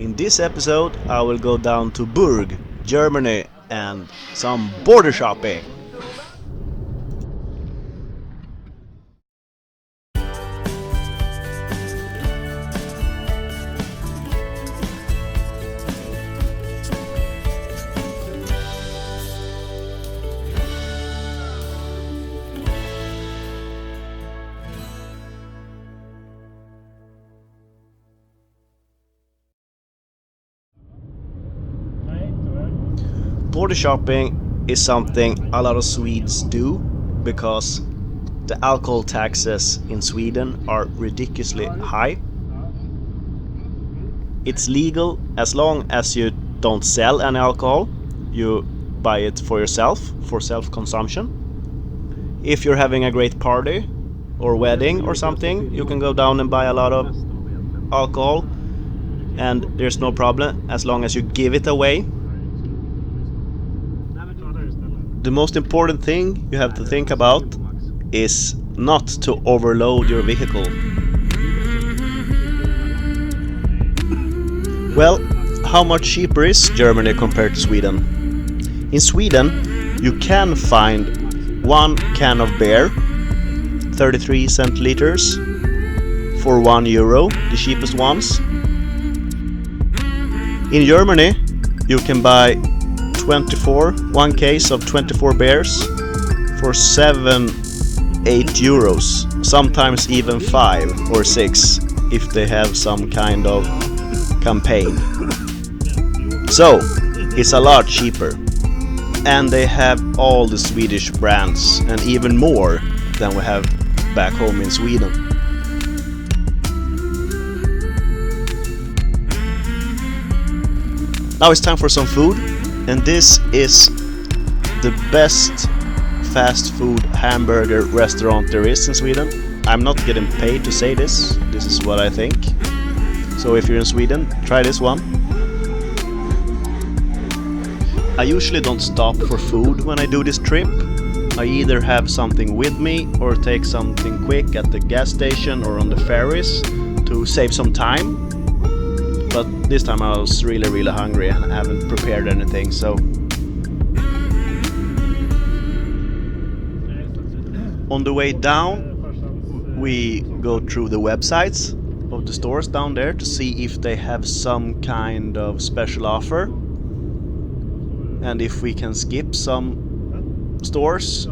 In this episode I will go down to Burg, Germany and some border shopping. Border shopping is something a lot of Swedes do because the alcohol taxes in Sweden are ridiculously high. It's legal as long as you don't sell any alcohol. You buy it for yourself, for self-consumption. If you're having a great party or wedding or something, you can go down and buy a lot of alcohol and there's no problem as long as you give it away. The most important thing you have to think about is not to overload your vehicle. Well, how much cheaper is Germany compared to Sweden? In Sweden, you can find one can of beer, 33 centiliters, for €1, the cheapest ones. In Germany, you can buy one case of 24 beers for 7-8 euros, sometimes even 5 or 6 if they have some kind of campaign. So it's a lot cheaper, and they have all the Swedish brands and even more than we have back home in Sweden. Now it's time for some food. And this is the best fast food hamburger restaurant there is in Sweden. I'm not getting paid to say this. This is what I think. So if you're in Sweden, try this one. I usually don't stop for food when I do this trip. I either have something with me or take something quick at the gas station or on the ferries to save some time. But this time I was really hungry and I haven't prepared anything, so on the way down we go through the websites of the stores down there to see if they have some kind of special offer and if we can skip some stores.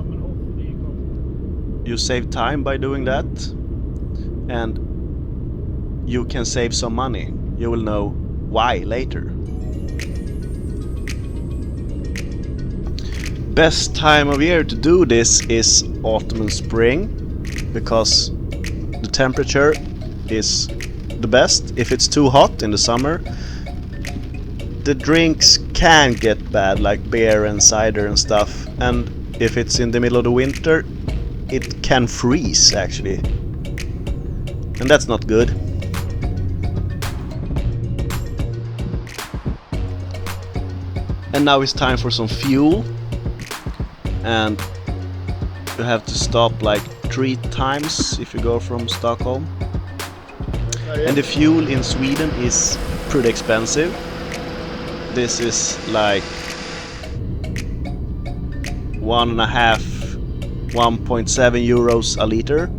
You save time by doing that and you can save some money. You will know why later. Best time of year to do this is autumn and spring because the temperature is the best. If it's too hot in the summer, the drinks can get bad, like beer and cider and stuff, and if it's in the middle of the winter it can freeze actually, and that's not good. And now it's time for some fuel, and you have to stop like 3 times if you go from Stockholm. And the fuel in Sweden is pretty expensive. This is like 1.7 euros a liter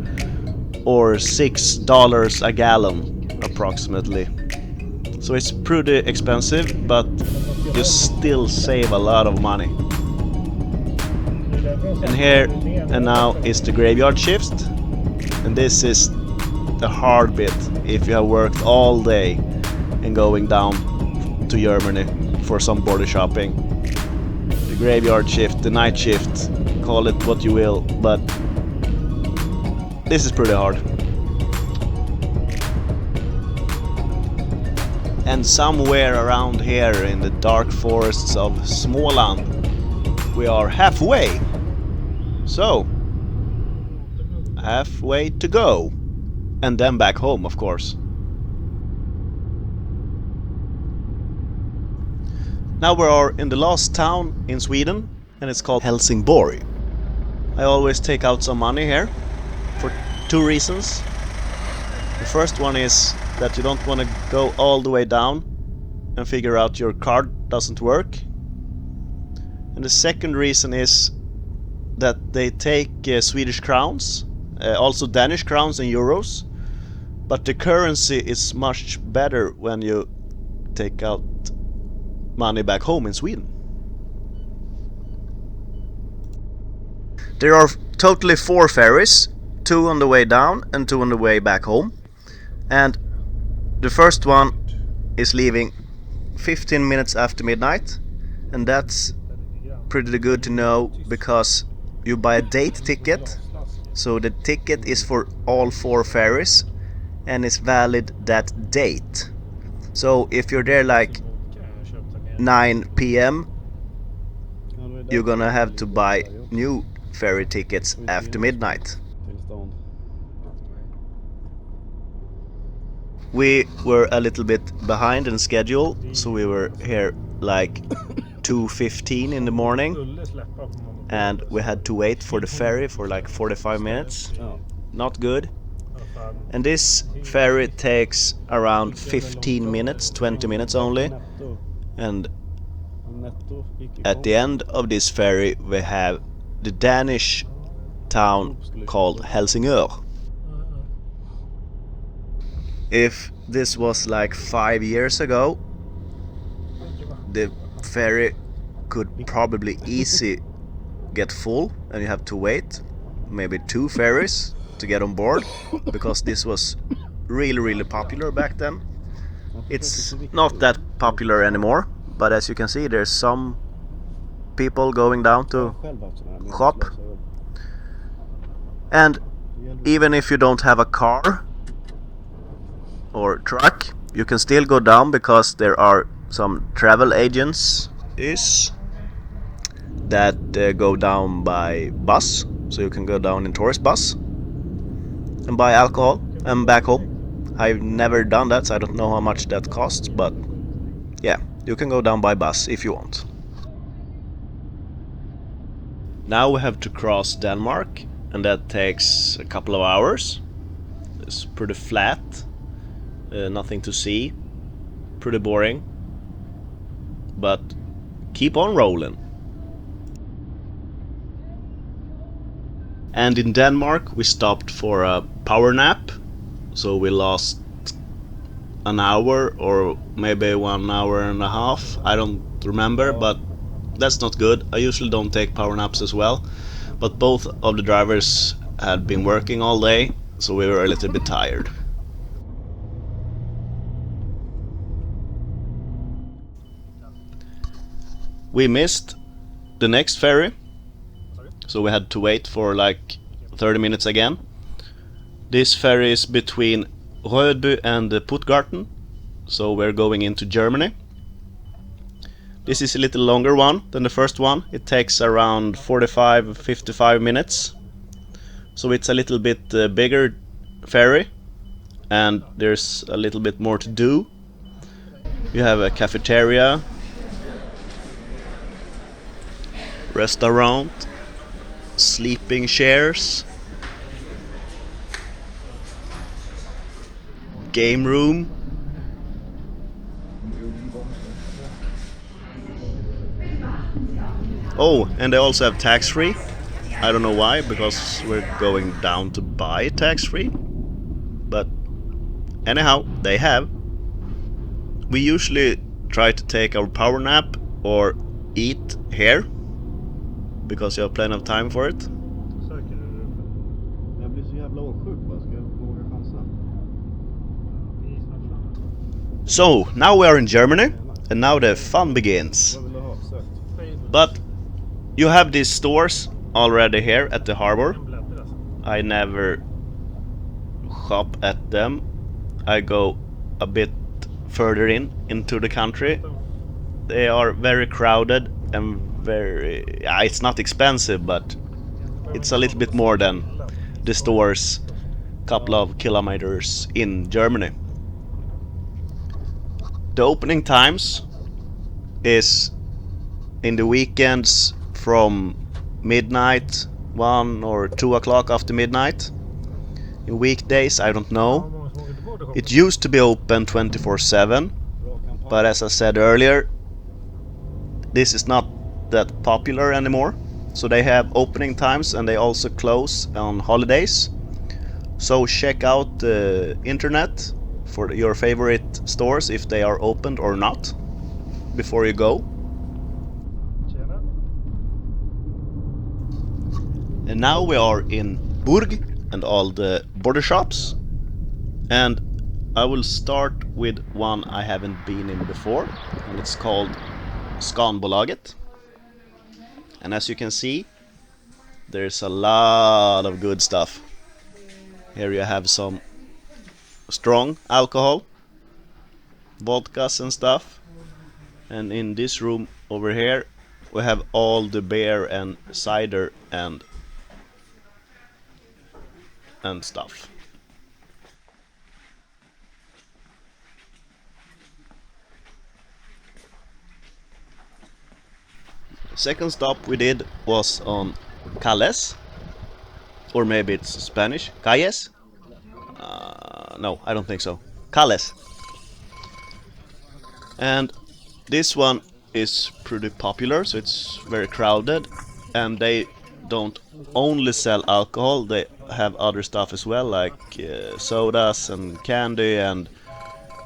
or $6 a gallon approximately. So it's pretty expensive, but you still save a lot of money. And here and now is the graveyard shift, and this is the hard bit if you have worked all day and going down to Germany for some border shopping. The graveyard shift, the night shift, call it what you will, but this is pretty hard. And somewhere around here in the dark forests of Småland we are halfway. So halfway to go, and then back home, of course. Now we are in the last town in Sweden, and it's called Helsingborg. I always take out some money here for 2 reasons. The first one is that you don't want to go all the way down and figure out your card doesn't work. And the second reason is that they take Swedish crowns, also Danish crowns and euros, but the currency is much better when you take out money back home in Sweden. There are totally 4 ferries, 2 on the way down and 2 on the way back home. And the first one is leaving 15 minutes after midnight, and that's pretty good to know because you buy a date ticket. So the ticket is for all 4 ferries and is valid that date. So if you're there like 9 p.m. you're gonna have to buy new ferry tickets after midnight. We were a little bit behind in schedule, so we were here like 2:15 in the morning, and we had to wait for the ferry for like 45 minutes. Not good. And this ferry takes around 15 minutes, 20 minutes only. And at the end of this ferry we have the Danish town called Helsingør. If this was like 5 years ago, the ferry could probably easy get full and you have to wait maybe 2 ferries to get on board, because this was really popular back then. It's not that popular anymore, but as you can see there's some people going down to shop. And even if you don't have a car or truck, you can still go down, because there are some travel agents that go down by bus, so you can go down in tourist bus and buy alcohol and back home. I've never done that, so I don't know how much that costs, but yeah, you can go down by bus if you want. Now we have to cross Denmark, and that takes a couple of hours. It's pretty flat, nothing to see, pretty boring, but keep on rolling. And in Denmark we stopped for a power nap, so we lost an hour or maybe 1 hour and a half, I don't remember, but that's not good. I usually don't take power naps as well, but both of the drivers had been working all day, so we were a little bit tired. We missed the next ferry, so we had to wait for like 30 minutes again. This ferry is between Rødby and Puttgarten, so we're going into Germany. This is a little longer one than the first one. It takes around 45-55 minutes, so it's a little bit bigger ferry, and there's a little bit more to do. You have a cafeteria, restaurant, sleeping chairs, game room, oh, and they also have tax-free. I don't know why, because we're going down to buy tax-free, but anyhow, they have. We usually try to take our power nap or eat here, because you have plenty of time for it. So, now we are in Germany, and now the fun begins. But you have these stores already here at the harbor. I never shop at them. I go a bit further into the country. They are very crowded and very... it's not expensive, but it's a little bit more than the stores a couple of kilometers in Germany. The opening times is in the weekends from midnight, 1 or 2 o'clock after midnight. In weekdays, I don't know. It used to be open 24/7, But as I said earlier, this is not that popular anymore. So they have opening times and they also close on holidays. So check out the internet for your favorite stores if they are opened or not before you go. And now we are in Burg and all the border shops. And I will start with one I haven't been in before, and it's called Scanbolaget. And as you can see, there's a lot of good stuff. Here you have some strong alcohol, vodkas and stuff. And in this room over here we have all the beer and cider and stuff. Second stop we did was on Calles, or maybe it's Spanish, Calles? No, I don't think so. Calles. And this one is pretty popular, so it's very crowded, and they don't only sell alcohol, they have other stuff as well, like sodas and candy and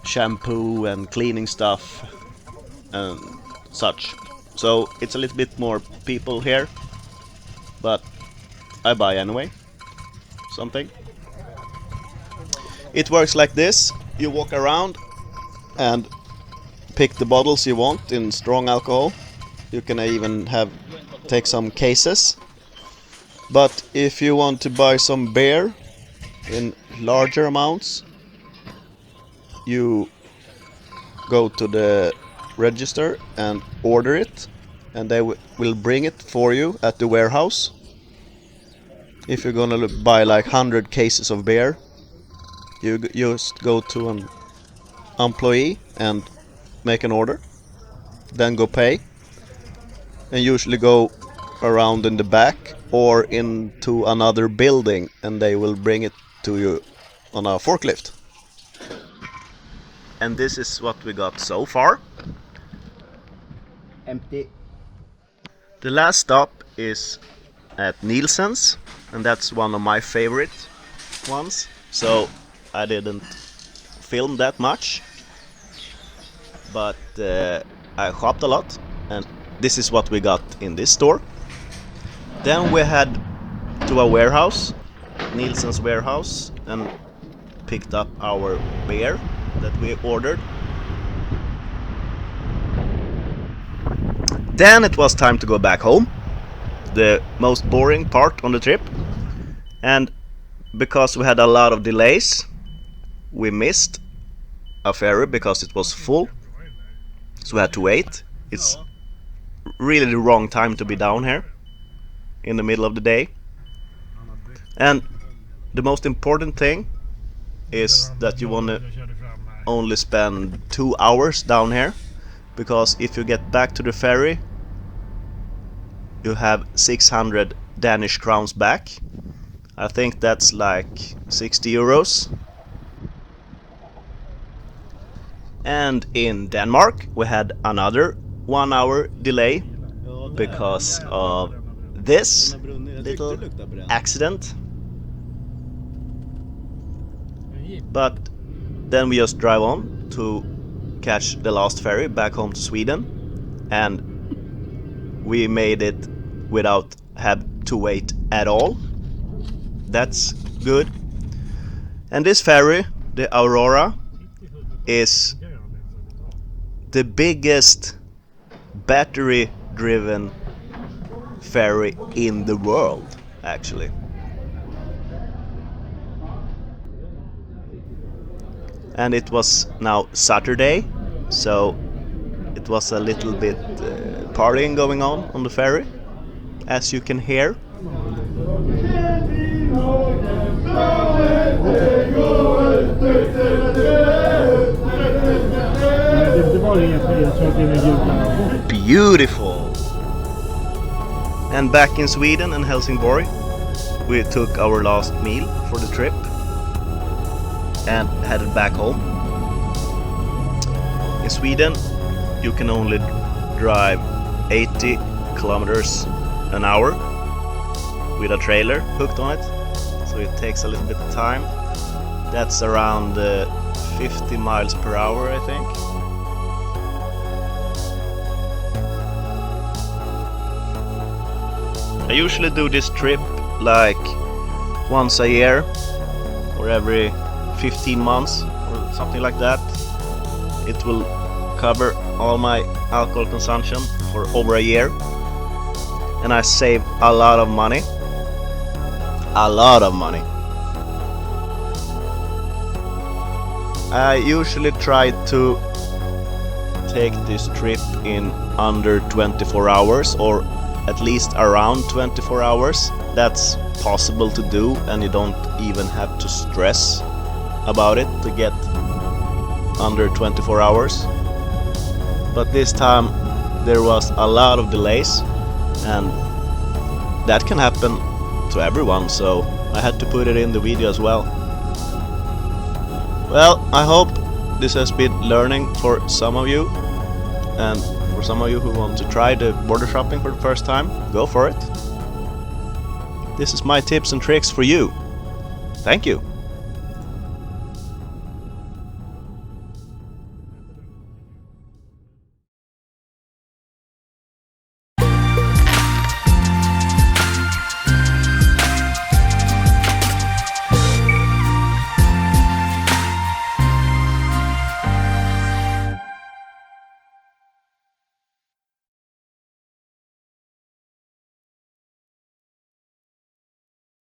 shampoo and cleaning stuff and such. So it's a little bit more people here, but I buy anyway something. It works like this: you walk around and pick the bottles you want in strong alcohol. You can even take some cases. But if you want to buy some beer in larger amounts, you go to the register and order it, and they will bring it for you at the warehouse. If you're gonna buy like 100 cases of beer, you just go to an employee and make an order, then go pay, and usually go around in the back or into another building, and they will bring it to you on a forklift. And this is what we got so far. Empty. The last stop is at Nielsen's, and that's one of my favorite ones, so I didn't film that much, but I shopped a lot, and this is what we got in this store. Then we had to a warehouse, Nielsen's warehouse, and picked up our beer that we ordered. Then it was time to go back home, the most boring part on the trip, and because we had a lot of delays, we missed a ferry because it was full, so we had to wait. It's really the wrong time to be down here in the middle of the day. And the most important thing is that you want to only spend 2 hours down here, because if you get back to the ferry you have 600 Danish crowns back. I think that's like 60 euros. And in Denmark we had another 1 hour delay because of this little accident. But then we just drive on to catch the last ferry back home to Sweden, and we made it without have to wait at all. That's good. And this ferry, the Aurora, is the biggest battery driven ferry in the world, actually. And it was now Saturday, so it was a little bit partying going on the ferry, as you can hear. Beautiful! And back in Sweden and Helsingborg, we took our last meal for the trip and headed back home. In Sweden you can only drive 80 kilometers an hour with a trailer hooked on it, so it takes a little bit of time. That's around 50 miles per hour, I think. I usually do this trip like once a year or every 15 months or something like that. It will cover all my alcohol consumption for over a year, and I save a lot of money. A lot of money. I usually try to take this trip in under 24 hours, or at least around 24 hours. That's possible to do, and you don't even have to stress about it to get under 24 hours. But this time there was a lot of delays, and that can happen to everyone, so I had to put it in the video as well. Well, I hope this has been learning for some of you, and for some of you who want to try the border shopping for the first time, go for it. This is my tips and tricks for you. Thank you.